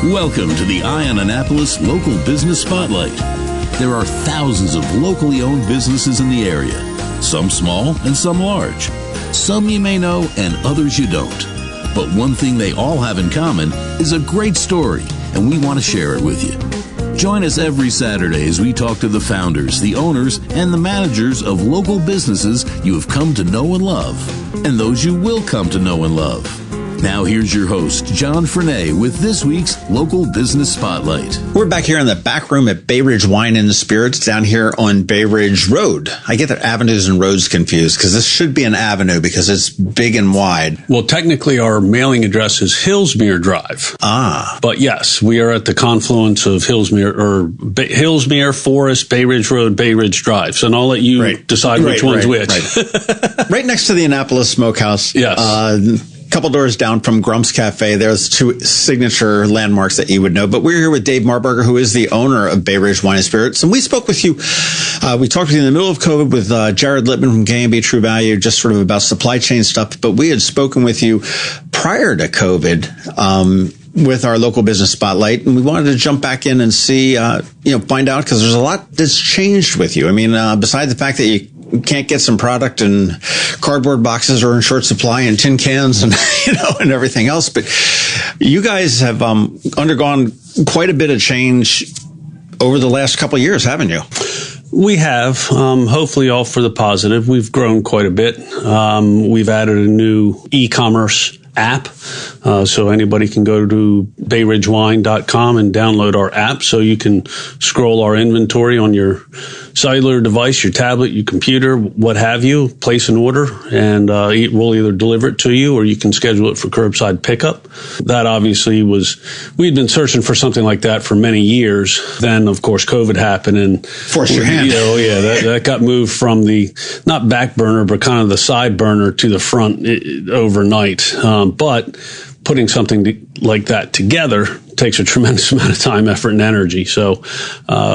Welcome to the Eye on Annapolis Local Business Spotlight. There are thousands of locally owned businesses in the area, some small and some large. Some you may know and others you don't. But one thing they all have in common is a great story, and we want to share it with you. Join us every Saturday as we talk to the founders, the owners, and the managers of local businesses you have come to know and love, and those you will come to know and love. Now here's your host, John Frenay, with this week's Local Business Spotlight. We're back here in the back room at Bay Ridge Wine and Spirits down here on Bay Ridge Road. I get the avenues and roads confused because this should be an avenue because it's big and wide. Well, technically our mailing address is Hillsmere Drive. But yes, we are at the confluence of Hillsmere, Forest, Bay Ridge Road, Bay Ridge Drive. So I'll let you decide which one's which. Right next to the Annapolis Smokehouse. Yes. Couple doors down from Grump's Cafe. There's two signature landmarks that you would know. But we're here with Dave Marberger, who is the owner of Bay Ridge Wine and Spirits. And we spoke with you. We talked with you in the middle of COVID with Jared Littman from K&B True Value, just sort of about supply chain stuff. But we had spoken with you prior to COVID with our local business spotlight. And we wanted to jump back in and see, find out, because there's a lot that's changed with you. I mean, besides the fact that you can't get some product in cardboard boxes or in short supply and tin cans and, and everything else. But you guys have undergone quite a bit of change over the last couple of years, haven't you? We have, hopefully all for the positive. We've grown quite a bit. We've added a new e-commerce app. So anybody can go to bayridgewine.com and download our app so you can scroll our inventory on your cellular device, your tablet, your computer, what have you, place an order, and we'll either deliver it to you or you can schedule it for curbside pickup. That obviously we'd been searching for something like that for many years. Then, of course, COVID happened and forced your hand. That got moved from the, not back burner, but kind of the side burner to the front overnight. But putting something like that together takes a tremendous amount of time, effort, and energy. So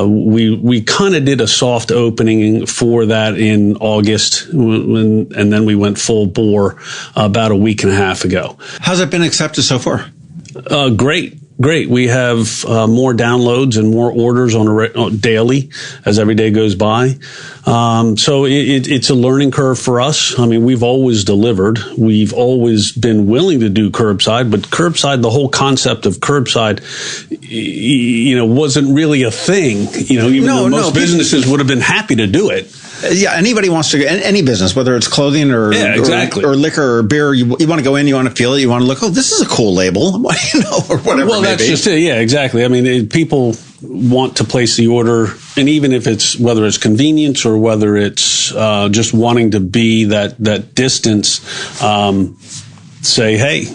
we kind of did a soft opening for that in August, and then we went full bore about a week and a half ago. How's it been accepted so far? Great. We have more downloads and more orders on daily as every day goes by. So it's a learning curve for us. I mean, we've always delivered. We've always been willing to do curbside, but curbside, the whole concept of curbside, wasn't really a thing. Even though most businesses would have been happy to do it. Yeah, anybody wants to, any business, whether it's clothing or liquor or beer, you want to go in, you want to feel it, you want to look, this is a cool label, or whatever. Well, that's just it. Yeah, exactly. I mean, people want to place the order, and even if it's, whether it's convenience or whether it's just wanting to be that distance, say, hey,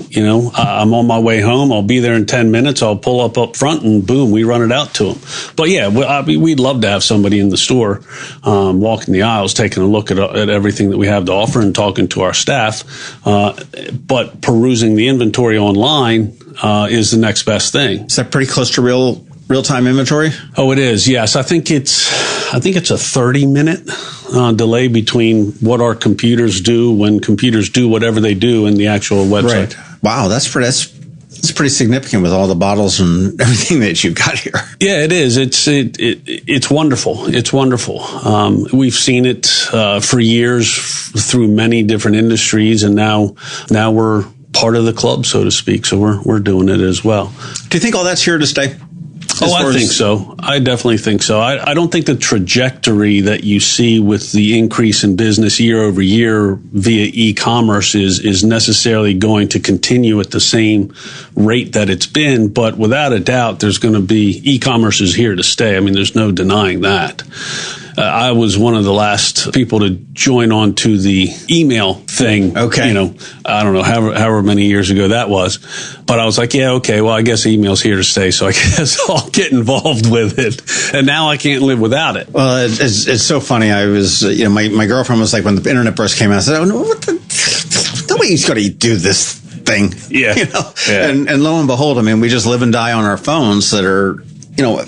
I'm on my way home. I'll be there in 10 minutes. I'll pull up front and boom, we run it out to them. But yeah, we'd love to have somebody in the store, walking the aisles, taking a look at everything that we have to offer and talking to our staff. But perusing the inventory online, is the next best thing. Is that pretty close to real-time inventory? Oh, it is. Yes. I think it's a 30-minute delay between what our computers do when computers do whatever they do and the actual website. Right. Wow, that's pretty significant with all the bottles and everything that you've got here. Yeah, it is. It's wonderful. It's wonderful. We've seen it for years through many different industries, and now we're part of the club, so to speak. So we're doing it as well. Do you think all that's here to stay? I think so. I definitely think so. I don't think the trajectory that you see with the increase in business year over year via e-commerce is necessarily going to continue at the same rate that it's been. But without a doubt, there's going to be, e-commerce is here to stay. I mean, there's no denying that. I was one of the last people to join on to the email thing. Okay. I don't know, however many years ago that was. But I was like, yeah, okay, well, I guess email's here to stay, so I guess I'll get involved with it. And now I can't live without it. Well, it's so funny. I was, my girlfriend was like, when the internet first came out, I said, oh, no, nobody's going to do this thing. Yeah. Yeah. And lo and behold, I mean, we just live and die on our phones that are,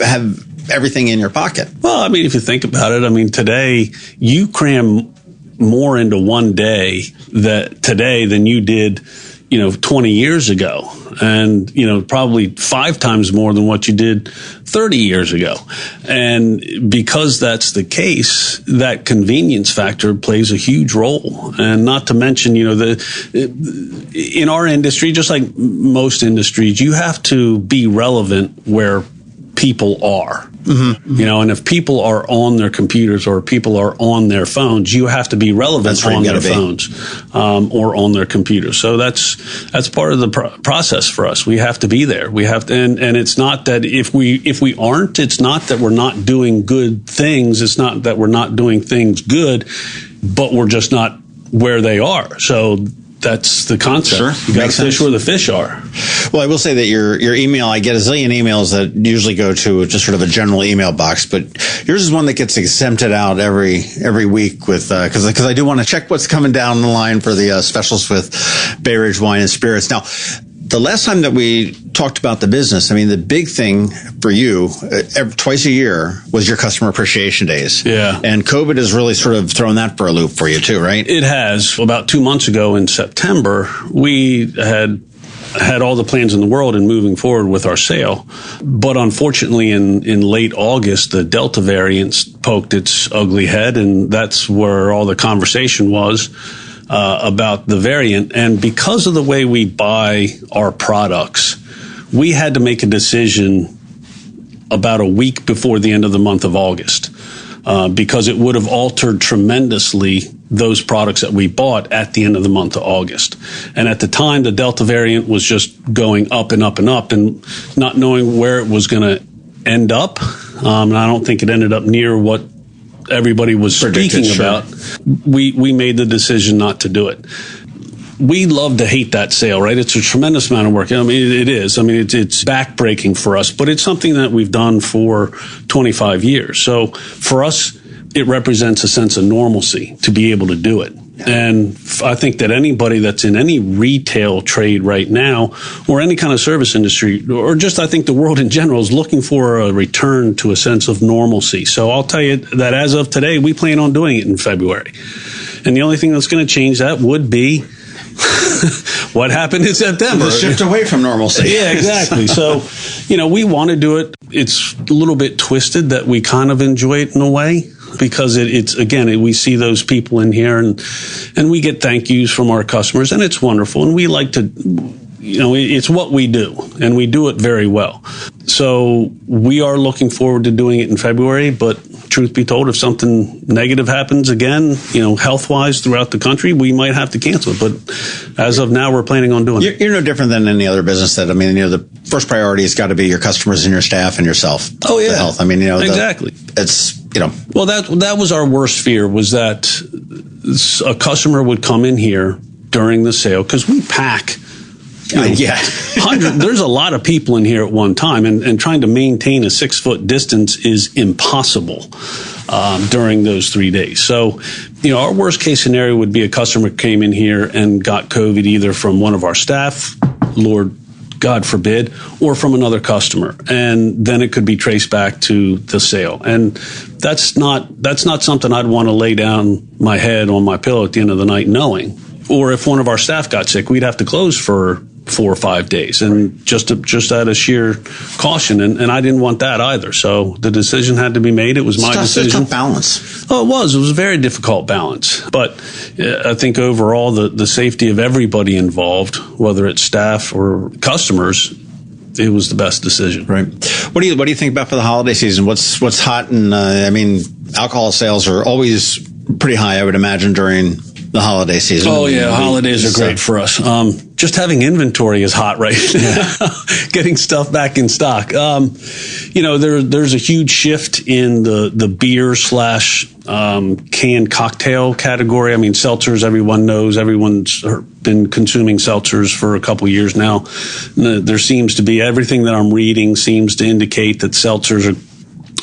have everything in your pocket. Well, I mean, if you think about it, I mean, today you cram more into one day today than you did 20 years ago, and, probably 5 times more than what you did 30 years ago. And because that's the case, that convenience factor plays a huge role. And not to mention, in our industry, just like most industries, you have to be relevant where people are. Mm-hmm. And if people are on their computers or people are on their phones, you have to be relevant on their phones or on their computers. So that's part of the process for us. We have to be there. We have to, and it's not that if we aren't, it's not that we're not doing good things. It's not that we're not doing things good, but we're just not where they are. So that's the concept. Sure. You got to fish where the fish are. Well, I will say that your email, I get a zillion emails that usually go to just sort of a general email box, but yours is one that gets exempted out every week with, because I do want to check what's coming down the line for the specials with Bay Ridge Wine and Spirits. Now, the last time that we talked about the business, I mean, the big thing for you twice a year was your customer appreciation days. Yeah. And COVID has really sort of thrown that for a loop for you too, right? It has. About 2 months ago in September, we had all the plans in the world in moving forward with our sale. But unfortunately, in late August, the Delta variant poked its ugly head, and that's where all the conversation was about the variant. And because of the way we buy our products, we had to make a decision about a week before the end of the month of August, because it would have altered tremendously those products that we bought at the end of the month of August. And at the time, the Delta variant was just going up and up and up, and not knowing where it was going to end up. And I don't think it ended up near what everybody was speaking about. We made the decision not to do it. We love to hate that sale, right? It's a tremendous amount of work. I mean, it is. I mean, it's backbreaking for us, but it's something that we've done for 25 years. So for us, it represents a sense of normalcy to be able to do it. And I think that anybody that's in any retail trade right now, or any kind of service industry, or just I think the world in general, is looking for a return to a sense of normalcy. So I'll tell you that as of today, we plan on doing it in February. And the only thing that's going to change that would be what happened in September. The shift away from normalcy. Yeah, exactly. So, we want to do it. It's a little bit twisted that we kind of enjoy it in a way, because it's again, we see those people in here and we get thank yous from our customers, and it's wonderful. And we like to, it's what we do, and we do it very well. So we are looking forward to doing it in February, but truth be told, if something negative happens again, health-wise throughout the country, we might have to cancel it. But as of now, we're planning on doing it. You're no different than any other business that, the first priority has got to be your customers and your staff and yourself. Oh, yeah. The health. Exactly. Well, that was our worst fear, was that a customer would come in here during the sale, because we pack. There's a lot of people in here at one time, and trying to maintain a 6-foot distance is impossible during those 3 days. So, our worst case scenario would be a customer came in here and got COVID either from one of our staff, Lord God forbid, or from another customer, and then it could be traced back to the sale. And that's not something I'd want to lay down my head on my pillow at the end of the night knowing. Or if one of our staff got sick, we'd have to close for 4 or 5 days, and just out of sheer caution, and I didn't want that either. So the decision had to be made. It was my decision. It's a tough balance. Oh, it was a very difficult balance. But I think overall, the safety of everybody involved, whether it's staff or customers, it was the best decision. Right. What do you think about for the holiday season? What's hot? And alcohol sales are always pretty high, I would imagine, during the holiday season. Oh yeah, holidays are great for us. Just having inventory is hot right now. Getting stuff back in stock. There's a huge shift in the beer / canned cocktail category. Seltzers, everyone knows. Everyone's been consuming seltzers for a couple years now. There seems to be, everything that I'm reading seems to indicate that seltzers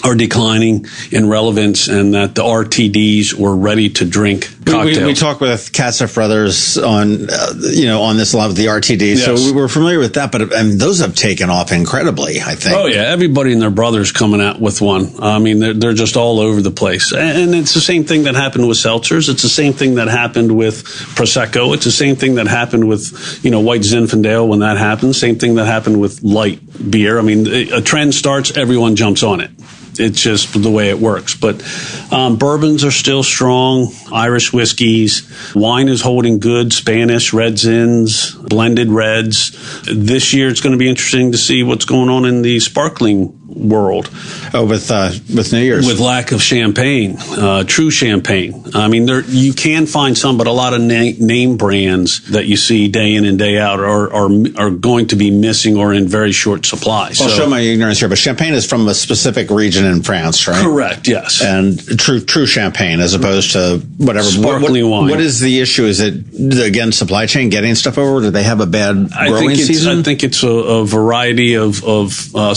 are declining in relevance, and that the RTDs or ready to drink cocktails. We talked with Katzeff Brothers on this a lot with the RTDs, yes. So we were familiar with that. But those have taken off incredibly, I think. Oh yeah, everybody and their brother's coming out with one. I mean, they're just all over the place, and it's the same thing that happened with seltzers. It's the same thing that happened with Prosecco. It's the same thing that happened with White Zinfandel when that happened. Same thing that happened with light beer. I mean, a trend starts, everyone jumps on it. It's just the way it works. But bourbons are still strong, Irish whiskeys. Wine is holding good, Spanish, red zins, blended reds. This year it's going to be interesting to see what's going on in the sparkling world. Oh, with New Year's. With lack of champagne, true champagne. I mean, you can find some, but a lot of name brands that you see day in and day out are going to be missing or in very short supply. I'll show my ignorance here, but champagne is from a specific region in France, right? Correct, yes. And true champagne as opposed to whatever. Sparkling wine. What is the issue? Is it, again, supply chain, getting stuff over? Do they have a bad growing season? I think it's a variety of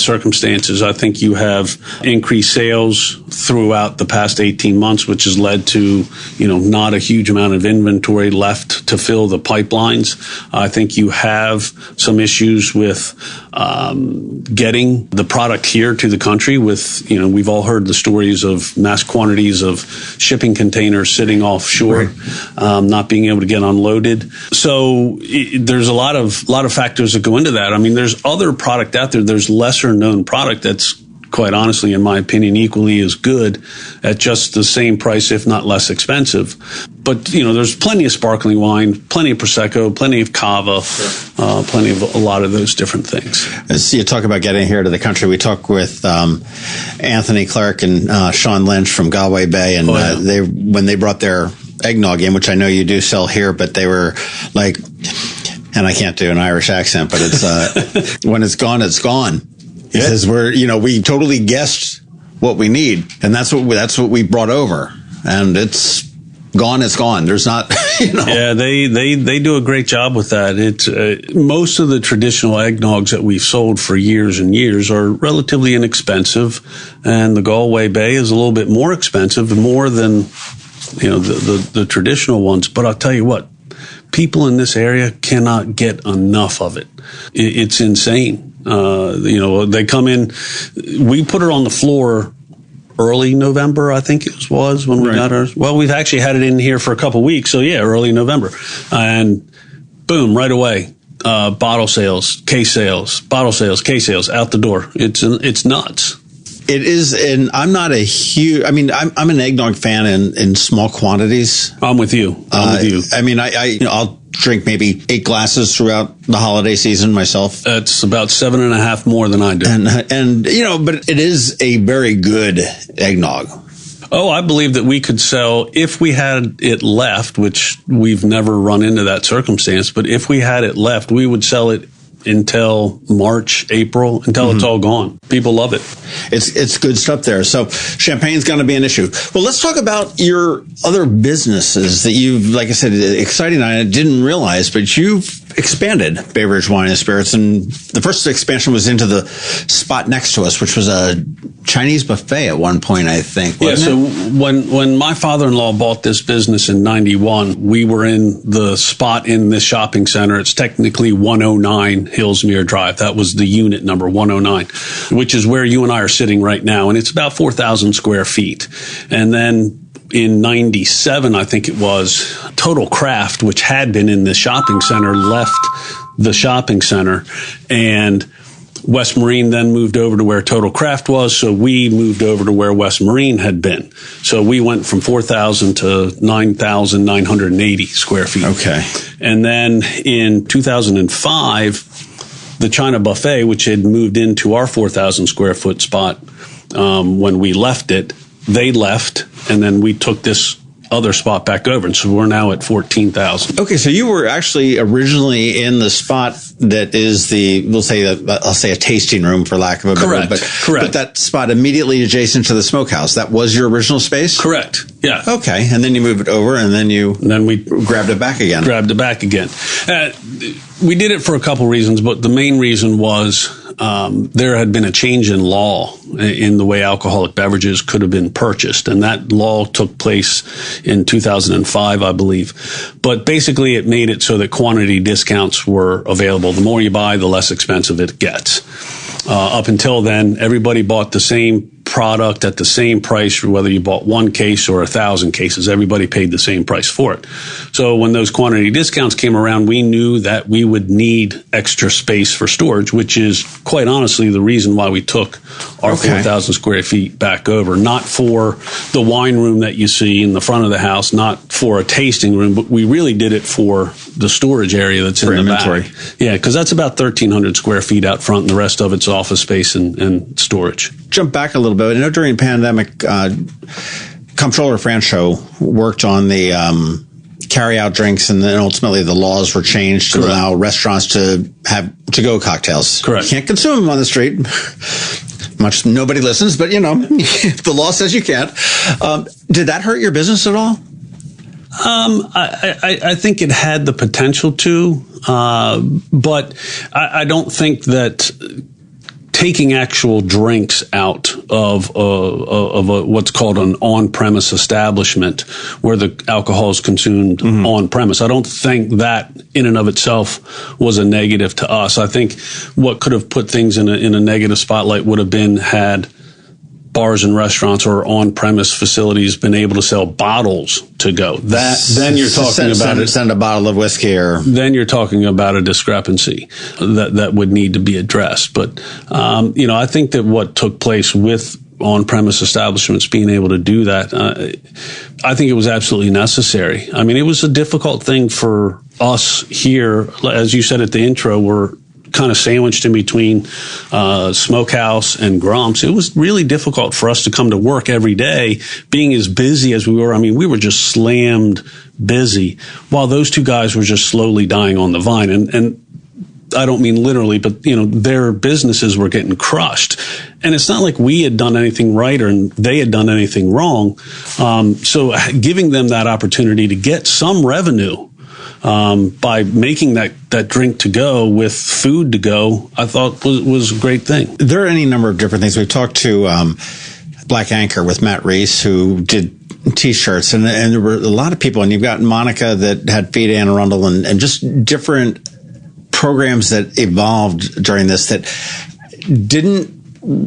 circumstances. I think you have increased sales throughout the past 18 months, which has led to, not a huge amount of inventory left to fill the pipelines. I think you have some issues with getting the product here to the country with, we've all heard the stories of mass quantities of shipping containers sitting offshore, right. Not being able to get unloaded. So there's a lot of factors that go into that. I mean, there's other product out there. There's lesser known product that's, quite honestly, in my opinion, equally as good at just the same price, if not less expensive. But, there's plenty of sparkling wine, plenty of Prosecco, plenty of Cava, plenty of a lot of those different things. As you talk about getting here to the country, we talked with Anthony Clark and Sean Lynch from Galway Bay, and when they brought their eggnog in, which I know you do sell here, but they were like, and I can't do an Irish accent, but it's when it's gone, it's gone. He says we totally guessed what we need, and that's what we brought over, and it's gone. It's gone. There's not, Yeah, they do a great job with that. It's most of the traditional eggnogs that we've sold for years and years are relatively inexpensive, and the Galway Bay is a little bit more expensive, more than the traditional ones. But I'll tell you what, people in this area cannot get enough of it. It's insane. They come in, we put it on the floor early November, I think it was when we got ours. Well, we've actually had it in here for a couple of weeks. So yeah, early November, and boom, right away, bottle sales, case sales, bottle sales, case sales out the door. It's nuts. It is, and I'm not a huge. I mean, I'm an eggnog fan in small quantities. I'm with you. I mean, I'll drink maybe 8 glasses throughout the holiday season myself. That's about 7.5 more than I do. And but it is a very good eggnog. Oh, I believe that we could sell, if we had it left, which we've never run into that circumstance, but if we had it left, we would sell it until March, April, until it's all gone. People love it. It's good stuff there. So champagne's going to be an issue. Well, let's talk about your other businesses that you've, like I said, exciting. I didn't realize, but you've expanded Bay Ridge Wine and Spirits, and the first expansion was into the spot next to us, which was a Chinese buffet at one point, I think. So when my father-in-law bought this business in 91, we were in the spot in this shopping center. It's technically 109 Hillsmere Drive. That was the unit number 109, which is where you and I are sitting right now. And it's about 4,000 square feet. And then in 97, I think it was, Total Craft, which had been in the shopping center, left the shopping center, and West Marine then moved over to where Total Craft was, so we moved over to where West Marine had been. So we went from 4,000 to 9,980 square feet. Okay. And then in 2005, the China Buffet, which had moved into our 4,000 square foot spot, when we left it, they left, and then we took this other spot back over, and so we're now at 14,000. Okay, so you were actually originally in the spot that is I'll say a tasting room, for lack of a better word. Correct. But that spot immediately adjacent to the smokehouse, that was your original space? Correct. Yeah. Okay, and then you moved it over, and then we grabbed it back again. We did it for a couple reasons, but the main reason was there had been a change in law in the way alcoholic beverages could have been purchased. And that law took place in 2005, I believe. But basically it made it so that quantity discounts were available. The more you buy, the less expensive it gets. Up until then, everybody bought the same product at the same price, whether you bought 1 case or 1,000 cases. Everybody paid the same price for it. So when those quantity discounts came around, we knew that we would need extra space for storage, which is quite honestly the reason why we took our 4,000 square feet back over. Not for the wine room that you see in the front of the house, not for a tasting room, but we really did it for the storage area that's in the inventory. Back. Yeah, because that's about 1,300 square feet out front, and the rest of it's office space and storage. Jump back a little bit. I know during the pandemic, Comptroller Francho worked on the carry-out drinks, and then ultimately the laws were changed to allow restaurants to have to-go cocktails. Correct. You can't consume them on the street. Nobody listens, but the law says you can't. Did that hurt your business at all? I think it had the potential to, but I don't think that taking actual drinks out of what's called an on-premise establishment where the alcohol is consumed on-premise, I don't think that in and of itself was a negative to us. I think what could have put things in a negative spotlight would have been had bars and restaurants or on-premise facilities been able to sell bottles to go. Then you're talking send a bottle of whiskey, or then you're talking about a discrepancy that would need to be addressed. But I think that what took place with on-premise establishments being able to do that, I think it was absolutely necessary. I mean, it was a difficult thing for us here, as you said at the intro. We're kind of sandwiched in between Smokehouse and Grumps. It was really difficult for us to come to work every day, being as busy as we were. I mean, we were just slammed busy, while those two guys were just slowly dying on the vine. And I don't mean literally, but their businesses were getting crushed. And it's not like we had done anything right or they had done anything wrong. So giving them that opportunity to get some revenue by making that drink to go with food to go, I thought was a great thing. There are any number of different things. We've talked to Black Anchor with Matt Reese, who did T-shirts, and there were a lot of people, and you've got Monica that had Feed Anne Arundel, and just different programs that evolved during this that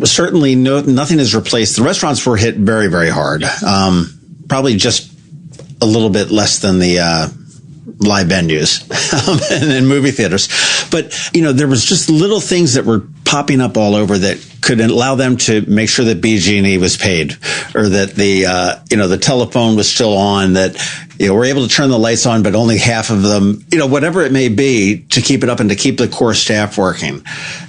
certainly nothing has replaced. The restaurants were hit very, very hard. Probably just a little bit less than the live venues and movie theaters. But, there was just little things that were popping up all over that could allow them to make sure that BG&E was paid, or that the telephone was still on, that, we're able to turn the lights on, but only half of them, whatever it may be, to keep it up and to keep the core staff working.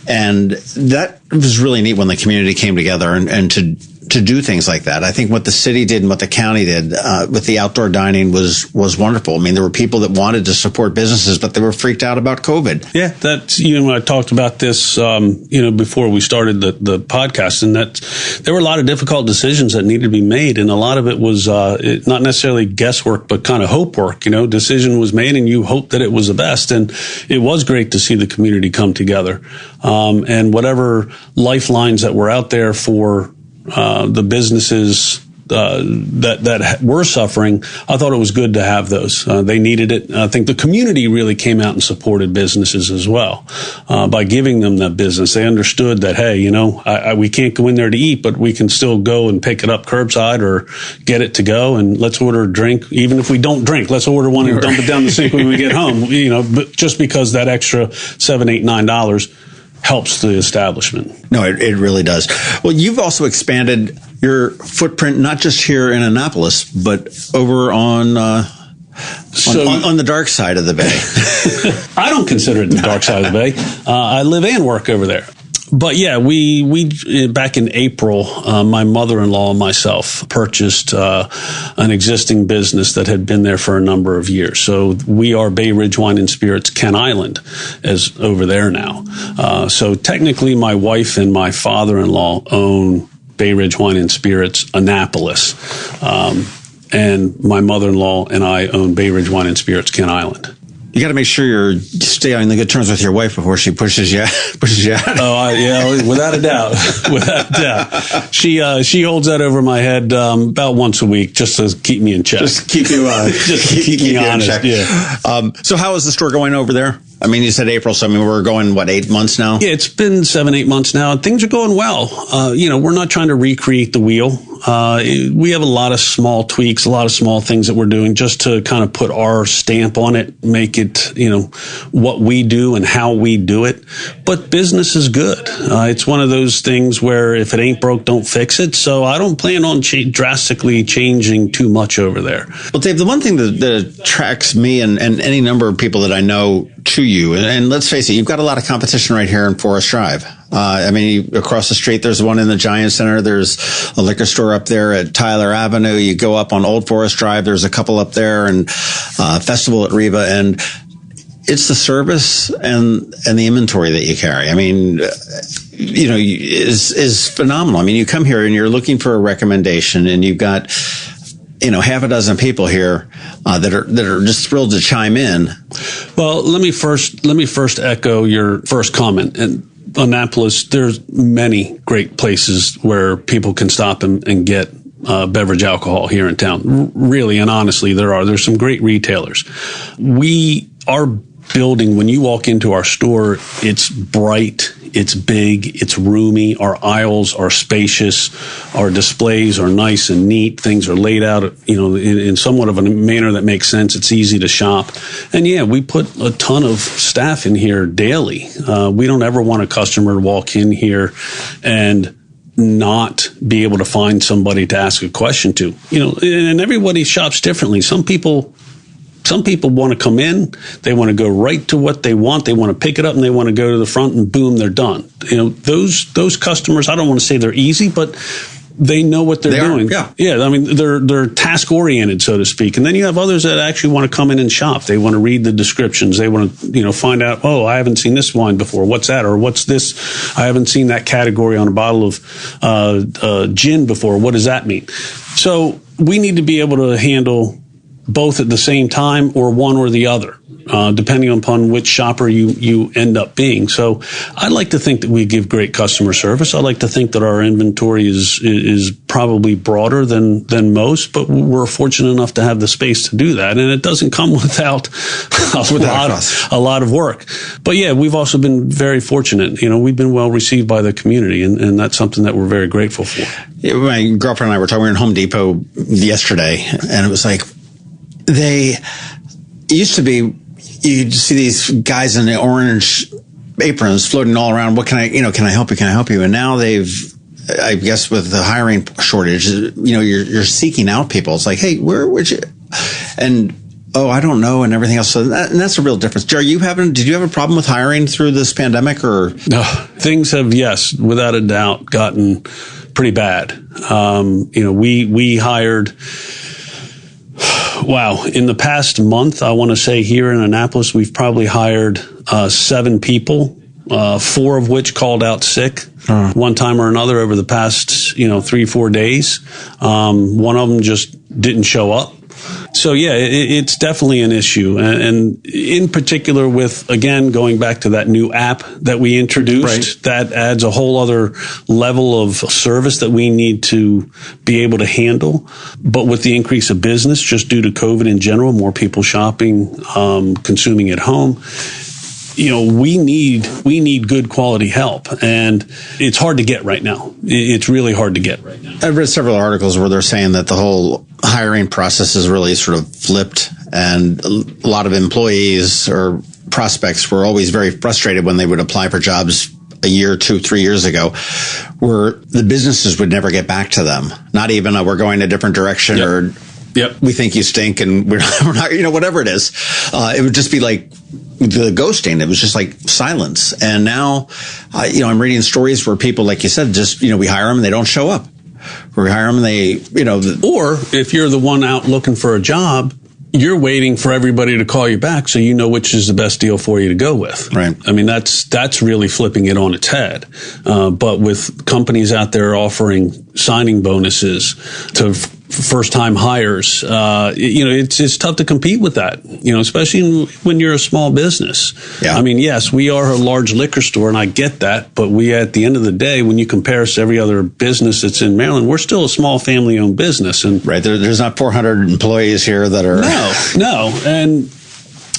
And that was really neat when the community came together and to do things like that. I think what the city did and what the county did with the outdoor dining was wonderful. I mean, there were people that wanted to support businesses, but they were freaked out about COVID. Yeah, that's, I talked about this, before we started the podcast, and that there were a lot of difficult decisions that needed to be made. And a lot of it was not necessarily guesswork, but kind of hope work. Decision was made and you hoped that it was the best. And it was great to see the community come together. And whatever lifelines that were out there for the businesses that were suffering, I thought it was good to have those. They needed it. I think the community really came out and supported businesses as well by giving them that business. They understood that, hey, we can't go in there to eat, but we can still go and pick it up curbside or get it to go, and let's order a drink. Even if we don't drink, let's order one and dump it down the sink when we get home. But just because that extra $7, $8, $9 helps the establishment. No, it really does. Well, you've also expanded your footprint, not just here in Annapolis, but over on the dark side of the bay. I don't consider it the dark side of the bay. I live and work over there. But yeah, we back in April, my mother-in-law and myself purchased an existing business that had been there for a number of years. So we are Bay Ridge Wine and Spirits Kent Island as over there now. So technically, my wife and my father-in-law own Bay Ridge Wine and Spirits Annapolis, and my mother-in-law and I own Bay Ridge Wine and Spirits Kent Island. You got to make sure you stay on the good terms with your wife before she pushes you out. Yeah, without a doubt, without a doubt. She holds that over my head about once a week just to keep me in check. Just keep you, keep me honest. In check. Yeah. So how is the store going over there? I mean, you said April, so I mean, we're going, 8 months now? Yeah, it's been 7-8 months now. Things are going well. We're not trying to recreate the wheel. We have a lot of small tweaks, a lot of small things that we're doing just to kind of put our stamp on it, make it, what we do and how we do it. But business is good. It's one of those things where if it ain't broke, don't fix it. So I don't plan on drastically changing too much over there. Well, Dave, the one thing that attracts me and any number of people that I know to you, and let's face it, you've got a lot of competition right here in Forest Drive. Across the street, there's one in the Giant Center. There's a liquor store up there at Tyler Avenue. You go up on Old Forest Drive. There's a couple up there, and Festival at Riva. And it's the service and the inventory that you carry. I mean, is phenomenal. I mean, you come here and you're looking for a recommendation, and you've got half a dozen people here that are just thrilled to chime in. Well, let me first echo your first comment. And Annapolis, there's many great places where people can stop and get beverage alcohol here in town. Really and honestly, there's some great retailers. Our building, when you walk into our store, it's bright, it's big, it's roomy. Our aisles are spacious. Our displays are nice and neat. Things are laid out, in somewhat of a manner that makes sense. It's easy to shop. And yeah, we put a ton of staff in here daily. We don't ever want a customer to walk in here and not be able to find somebody to ask a question to. And everybody shops differently. Some people want to come in, they want to go right to what they want, they want to pick it up and they want to go to the front and boom, they're done. Those customers, I don't want to say they're easy, but they know what they're doing. Yeah. I mean, they're task oriented, so to speak. And then you have others that actually want to come in and shop. They want to read the descriptions. They want to, find out, oh, I haven't seen this wine before. What's that? Or what's this? I haven't seen that category on a bottle of gin before. What does that mean? So we need to be able to handle both at the same time or one or the other, depending upon which shopper you end up being. So I like to think that we give great customer service. I like to think that our inventory is probably broader than most, but we're fortunate enough to have the space to do that. And it doesn't come without a lot of work. But yeah, we've also been very fortunate. We've been well received by the community, and that's something that we're very grateful for. Yeah, my girlfriend and I were talking, we were in Home Depot yesterday, and it was like, they used to be, you'd see these guys in the orange aprons floating all around. What can I help you? Can I help you? And now I guess with the hiring shortage, you're seeking out people. It's like, hey, where would you? And, oh, I don't know, and everything else. So that's a real difference. Jerry, did you have a problem with hiring through this pandemic, or? No, things have, yes, without a doubt, gotten pretty bad. We hired. Wow. In the past month, I want to say here in Annapolis, we've probably hired 7 people, 4 of which called out sick one time or another over the past, 3-4 days. One of them just didn't show up. So, yeah, it's definitely an issue. And in particular with, again, going back to that new app that we introduced, that adds a whole other level of service that we need to be able to handle. But with the increase of business, just due to COVID in general, more people shopping, consuming at home, we need good quality help, and it's hard to get right now. It's really hard to get right now. I've read several articles where they're saying that the whole hiring process is really sort of flipped, and a lot of employees or prospects were always very frustrated when they would apply for jobs a year, 2-3 years ago, where the businesses would never get back to them. Not even we're going a different direction or we think you stink and we're not, whatever it is. It would just be like the ghosting. It was just like silence. And now, I'm reading stories where people, like you said, just, we hire them and they don't show up. We hire them and they, or if you're the one out looking for a job, you're waiting for everybody to call you back so you know which is the best deal for you to go with. Right. I mean, that's really flipping it on its head. But with companies out there offering signing bonuses to first-time hires. It's tough to compete with that, especially when you're a small business. Yeah. I mean, yes, we are a large liquor store, and I get that, but we, at the end of the day, when you compare us to every other business that's in Maryland, we're still a small family-owned business. And right, there's not 400 employees here that are... No. And,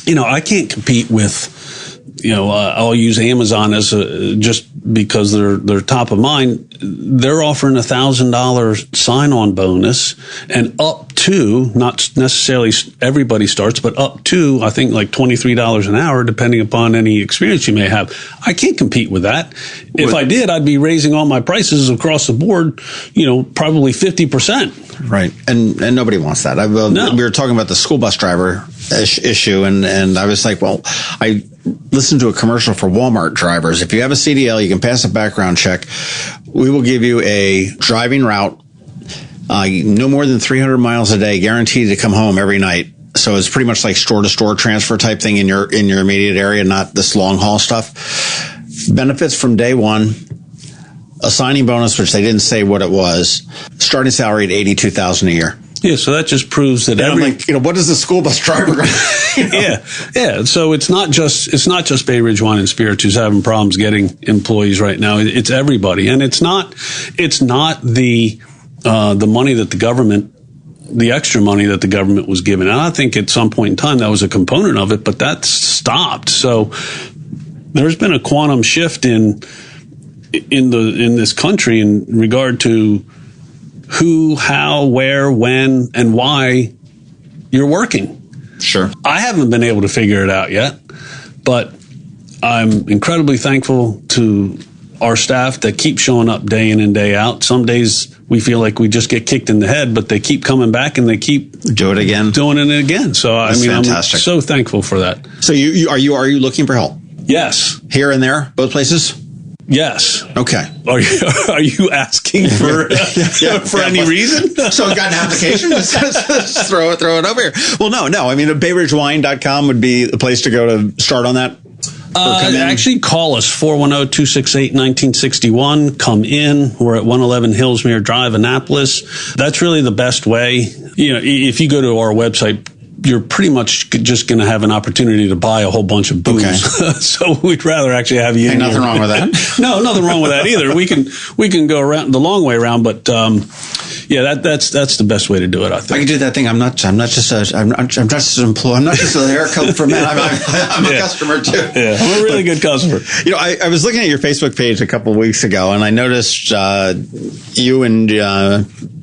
I can't compete with... I'll use Amazon as just because they're top of mind. They're offering $1,000 sign-on bonus, and up to, not necessarily everybody starts, but up to, I think, like $23 an hour, depending upon any experience you may have. I can't compete with that. If I did, I'd be raising all my prices across the board, probably 50%. Right. And nobody wants that. We were talking about the school bus driver issue, and I was like, well, I listened to a commercial for Walmart drivers. If you have a CDL, you can pass a background check. We will give you a driving route, no more than 300 miles a day, guaranteed to come home every night. So it's pretty much like store-to-store transfer type thing in your immediate area, not this long-haul stuff. Benefits from day one. A signing bonus, which they didn't say what it was. Starting salary at $82,000 a year. Yeah, so that just proves that what is the school bus driver? Yeah. So it's not just Bay Ridge Wine and Spirits who's having problems getting employees right now. It's everybody, and it's not the money that the government, the extra money that the government was giving. And I think at some point in time that was a component of it, but that's stopped. So there's been a quantum shift in this country in regard to who, how, where, when, and why you're working. Sure. I haven't been able to figure it out yet, but I'm incredibly thankful to our staff that keep showing up day in and day out. Some days we feel like we just get kicked in the head, but they keep coming back and they keep doing it again. So fantastic. I'm so thankful for that. So are you looking for help? Yes. Here and there, both places? Yes. Okay. Are you asking for any reason? So I got an application. Let's throw it over here. Well, no. I mean, BayRidgeWine.com would be the place to go to start on that. Actually, call us 410-268-1961. Come in. We're at 111 Hillsmere Drive, Annapolis. That's really the best way. If you go to our website, you're pretty much just going to have an opportunity to buy a whole bunch of booze. Okay. So we'd rather actually have you. Ain't nothing wrong with that. No, nothing wrong with that either. We can go around the long way around, but that's the best way to do it. I think I can do that thing. I'm not just an employee. I'm not just a haircut for men. I'm a customer too. Yeah, I'm a really good customer. I was looking at your Facebook page a couple of weeks ago, and I noticed you and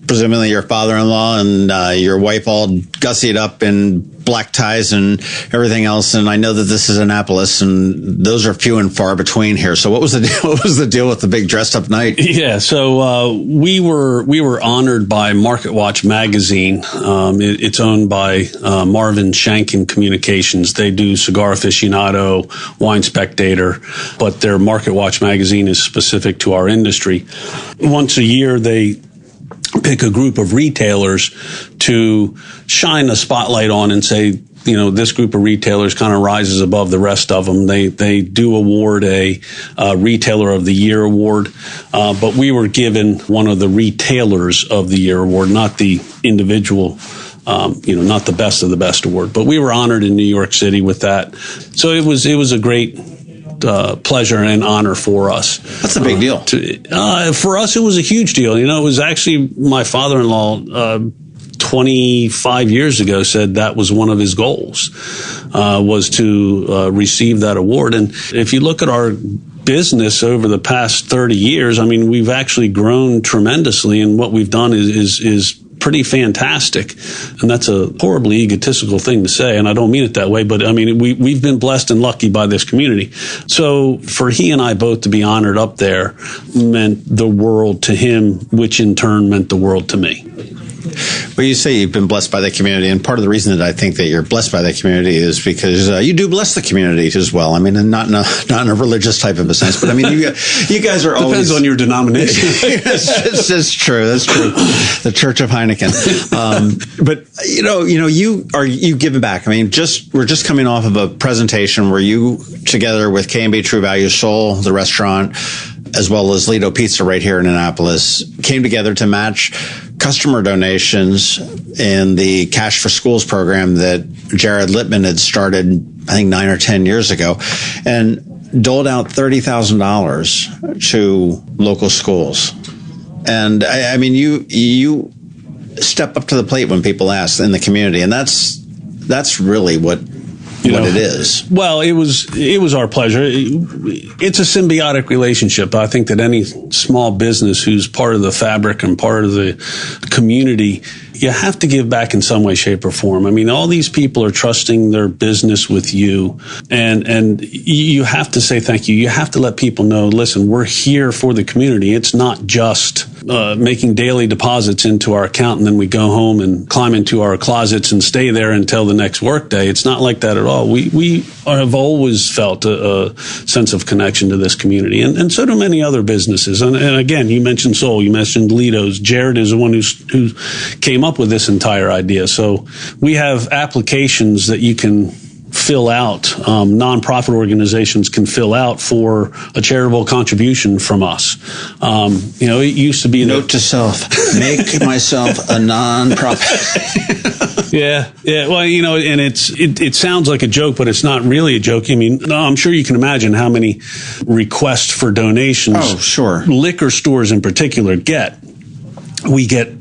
presumably your father-in-law and your wife all gussied up in black ties and everything else. And I know that this is Annapolis, and those are few and far between here. So what was the deal? What was the deal with the big dressed up night? Yeah, so we were honored by Market Watch magazine. It's owned by Marvin Shankin Communications. They do Cigar Aficionado, Wine Spectator, but their Market Watch magazine is specific to our industry. Once a year, they pick a group of retailers to shine a spotlight on and say, this group of retailers kind of rises above the rest of them. They do award a Retailer of the Year award, but we were given one of the Retailers of the Year award, not the individual, not the best of the best award. But we were honored in New York City with that. So it was a great pleasure and honor for us. That's a big deal. For us, it was a huge deal. It was actually my father-in-law 25 years ago said that was one of his goals, was to receive that award. And if you look at our business over the past 30 years, I mean, we've actually grown tremendously, and what we've done is pretty fantastic. And that's a horribly egotistical thing to say, and I don't mean it that way, but I mean, we've been blessed and lucky by this community. So for he and I both to be honored up there meant the world to him, which in turn meant the world to me. Well, you say you've been blessed by the community, and part of the reason that I think that you're blessed by the community is because you do bless the community as well. I mean, and not in a religious type of a sense, but I mean, you guys are always... Depends on your denomination. That's true. That's true. The Church of Heineken. But you give back. I mean, we're just coming off of a presentation where you, together with K&B True Value Soul, the restaurant, as well as Lido Pizza right here in Annapolis, came together to match customer donations in the Cash for Schools program that Jared Littman had started, I think, 9 or 10 years ago, and doled out $30,000 to local schools. And I mean, you step up to the plate when people ask in the community, and that's really what it is. Well, it was our pleasure. It's a symbiotic relationship. I think that any small business who's part of the fabric and part of the community, you have to give back in some way, shape, or form. I mean, all these people are trusting their business with you, and you have to say thank you. You have to let people know, listen, we're here for the community. It's not just making daily deposits into our account and then we go home and climb into our closets and stay there until the next workday. It's not like that at all. We have always felt a sense of connection to this community, and so do many other businesses. And again, you mentioned Soul, you mentioned Lido's. Jared is the one who came up with this entire idea. So we have applications that you can fill out, nonprofit organizations can fill out for a charitable contribution from us. It used to be note to self: make myself a nonprofit. Yeah. Well, and it sounds like a joke, but it's not really a joke. I mean, I'm sure you can imagine how many requests for donations. Oh, sure. Liquor stores in particular get. We get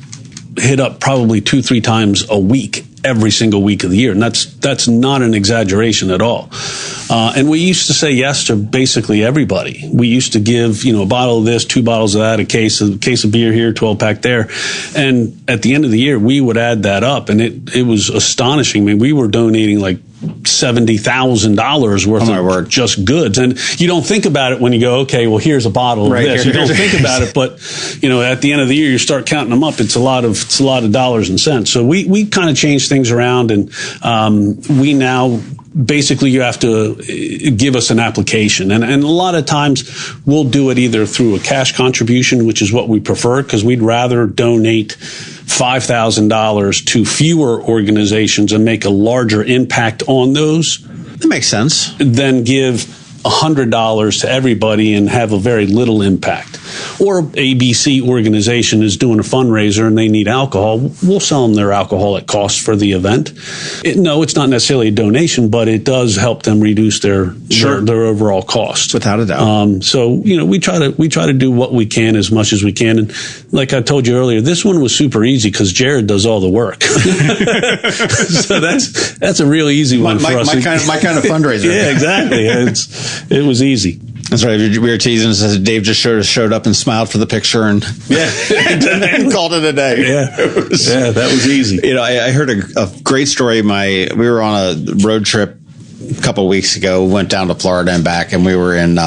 hit up probably 2-3 times a week, every single week of the year. And that's not an exaggeration at all. And we used to say yes to basically everybody. We used to give, a bottle of this, 2 bottles of that, a case of beer here, 12-pack there. And at the end of the year, we would add that up. And it was astonishing. I mean, we were donating like $70,000 worth of just goods. And you don't think about it when you go, okay, well, here's a bottle of this. You don't think about it, but at the end of the year, you start counting them up. It's a lot of dollars and cents. So we kind of changed things around, and we now basically you have to give us an application. And a lot of times we'll do it either through a cash contribution, which is what we prefer, because we'd rather donate $5,000 to fewer organizations and make a larger impact on those. That makes sense. Than give $100 to everybody and have a very little impact. Or ABC organization is doing a fundraiser and they need alcohol. We'll sell them their alcohol at cost for the event. It's not necessarily a donation, but it does help them reduce their overall cost. Without a doubt. So we try to do what we can as much as we can. And like I told you earlier, this one was super easy because Jared does all the work. So that's a real easy one for us. My kind of fundraiser. Yeah, exactly. It was easy. That's right. We were teasing. Says Dave just showed up and smiled for the picture and and called it a day. Yeah, that was easy. I heard a great story. We were on a road trip a couple of weeks ago. Went down to Florida and back, and we were in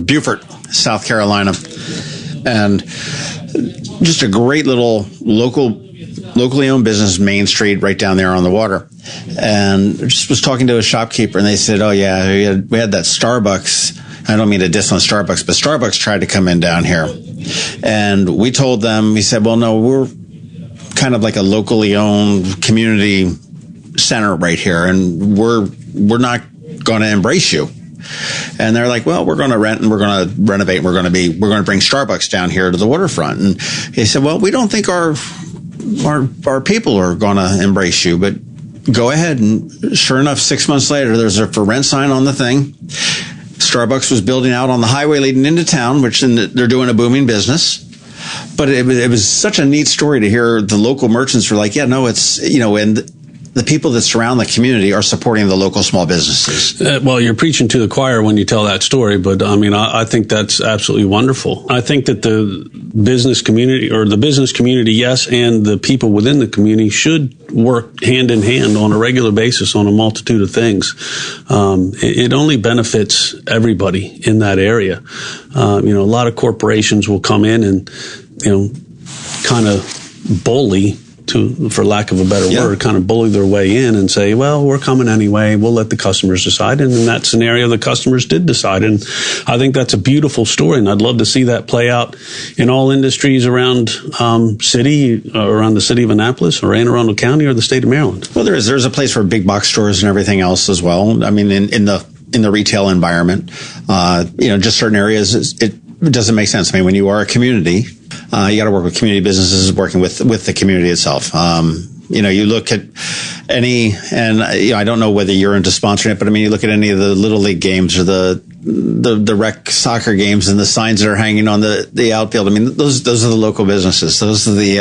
Beaufort, South Carolina, and just a great little locally owned business, Main Street, right down there on the water. And just was talking to a shopkeeper, and they said, "Oh yeah, we had that Starbucks." I don't mean to diss on Starbucks, but Starbucks tried to come in down here, and we told them. We said, "Well, no, we're kind of like a locally owned community center right here, and we're not going to embrace you." And they're like, "Well, we're going to rent and we're going to renovate. And we're going to bring Starbucks down here to the waterfront." And he said, "Well, we don't think our people are going to embrace you, but go ahead." And sure enough, 6 months later, there's a for rent sign on the thing. Starbucks was building out on the highway leading into town, which they're doing a booming business. But it was such a neat story to hear the local merchants were like, "Yeah, no, it's, and the people that surround the community are supporting the local small businesses." Well, you're preaching to the choir when you tell that story, but I think that's absolutely wonderful. I think that the business community, yes, and the people within the community should work hand in hand on a regular basis on a multitude of things. It only benefits everybody in that area. A lot of corporations will come in and, kind of bully, for lack of a better word, kind of bully their way in and say, "Well, we're coming anyway. We'll let the customers decide." And in that scenario, the customers did decide. And I think that's a beautiful story. And I'd love to see that play out in all industries around around the city of Annapolis or Anne Arundel County or the state of Maryland. Well, there's a place for big box stores and everything else as well. I mean, in the retail environment, just certain areas, it doesn't make sense. I mean, when you are a community, You got to work with community businesses, working with the community itself. You look at I don't know whether you're into sponsoring it, but I mean, you look at any of the Little League games or the rec soccer games and the signs that are hanging on the outfield. I mean, those are the local businesses. Those are the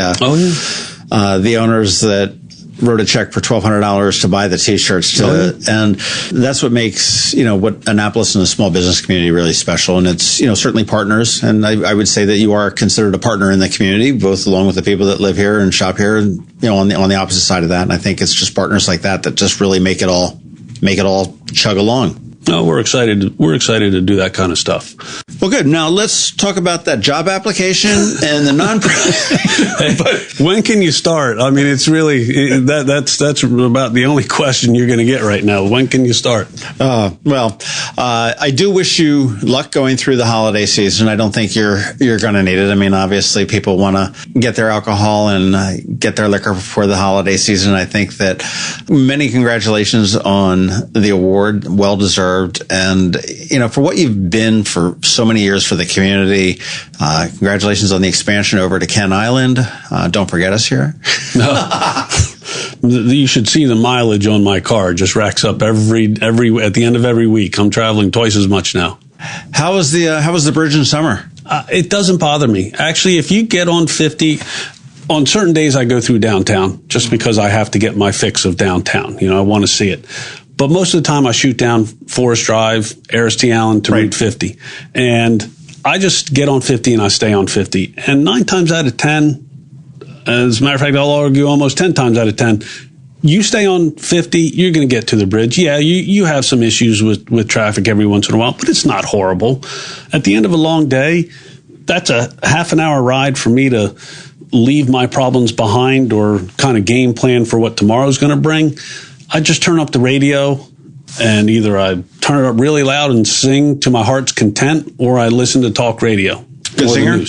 owners that wrote a check for $1,200 to buy the T-shirts, and that's what makes what Annapolis and the small business community really special. And it's certainly partners, and I would say that you are considered a partner in the community, both along with the people that live here and shop here, and on the opposite side of that. And I think it's just partners like that just really make it all chug along. No, we're excited. We're excited to do that kind of stuff. Well, good. Now let's talk about that job application and the nonprofit. But when can you start? I mean, it's really that's about the only question you're going to get right now. When can you start? I do wish you luck going through the holiday season. I don't think you're going to need it. I mean, obviously, people want to get their alcohol and get their liquor before the holiday season. I think that many congratulations on the award. Well deserved. And, for what you've been for so many years for the community, congratulations on the expansion over to Kent Island. Don't forget us here. No. You should see the mileage on my car. It just racks up every at the end of every week. I'm traveling twice as much now. How was the bridge in summer? It doesn't bother me. Actually, if you get on 50, on certain days I go through downtown just because I have to get my fix of downtown. I want to see it. But most of the time I shoot down Forest Drive, Aris T. Allen to Route 50. And I just get on 50 and I stay on 50. And 9 times out of 10, as a matter of fact, I'll argue almost 10 times out of 10, you stay on 50, you're going to get to the bridge. Yeah, you have some issues with traffic every once in a while, but it's not horrible. At the end of a long day, that's a half an hour ride for me to leave my problems behind or kind of game plan for what tomorrow's going to bring. I just turn up the radio, and either I turn it up really loud and sing to my heart's content, or I listen to talk radio. Good singer?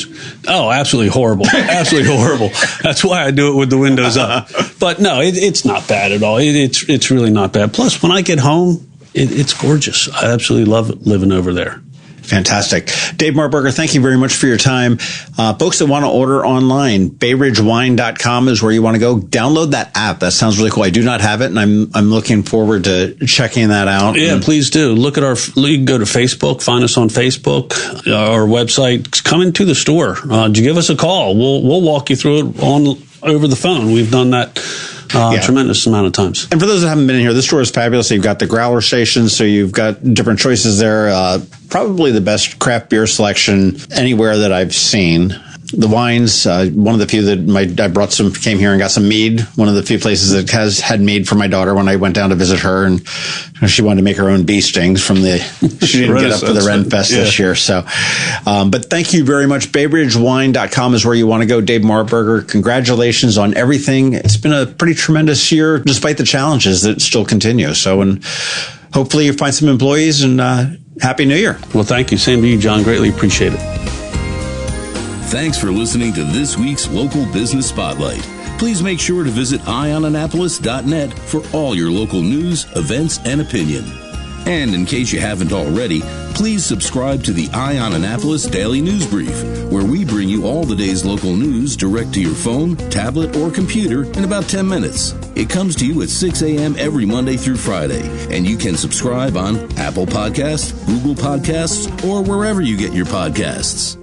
Oh, absolutely horrible. Absolutely horrible. That's why I do it with the windows up. But no, it's not bad at all. It's really not bad. Plus, when I get home, it's gorgeous. I absolutely love living over there. Fantastic. Dave Marberger, thank you very much for your time. Folks that want to order online, BayRidgeWine.com is where you want to go. Download that app. That sounds really cool. I do not have it, and I'm looking forward to checking that out. Yeah, please do. Look at you can go to Facebook, find us on Facebook, our website. Come into the store. Give us a call. We'll walk you through it over the phone. We've done that tremendous amount of times. And for those that haven't been in here, this store is fabulous. You've got the growler station, so you've got different choices there. Probably the best craft beer selection anywhere that I've seen. The wines, one of the few that I brought came here and got some mead. One of the few places that has had mead for my daughter when I went down to visit her, and she wanted to make her own bee stings she didn't get up for the Ren Fest this year. So, but thank you very much. BayRidgeWine.com is where you want to go. Dave Marberger, congratulations on everything. It's been a pretty tremendous year, despite the challenges that still continue. So, and hopefully you find some employees, and Happy New Year. Well, thank you. Same to you, John. Greatly appreciate it. Thanks for listening to this week's Local Business Spotlight. Please make sure to visit eyeonannapolis.net for all your local news, events, and opinion. And in case you haven't already, please subscribe to the Eye on Annapolis Daily News Brief, where we bring you all the day's local news direct to your phone, tablet, or computer in about 10 minutes. It comes to you at 6 a.m. every Monday through Friday, and you can subscribe on Apple Podcasts, Google Podcasts, or wherever you get your podcasts.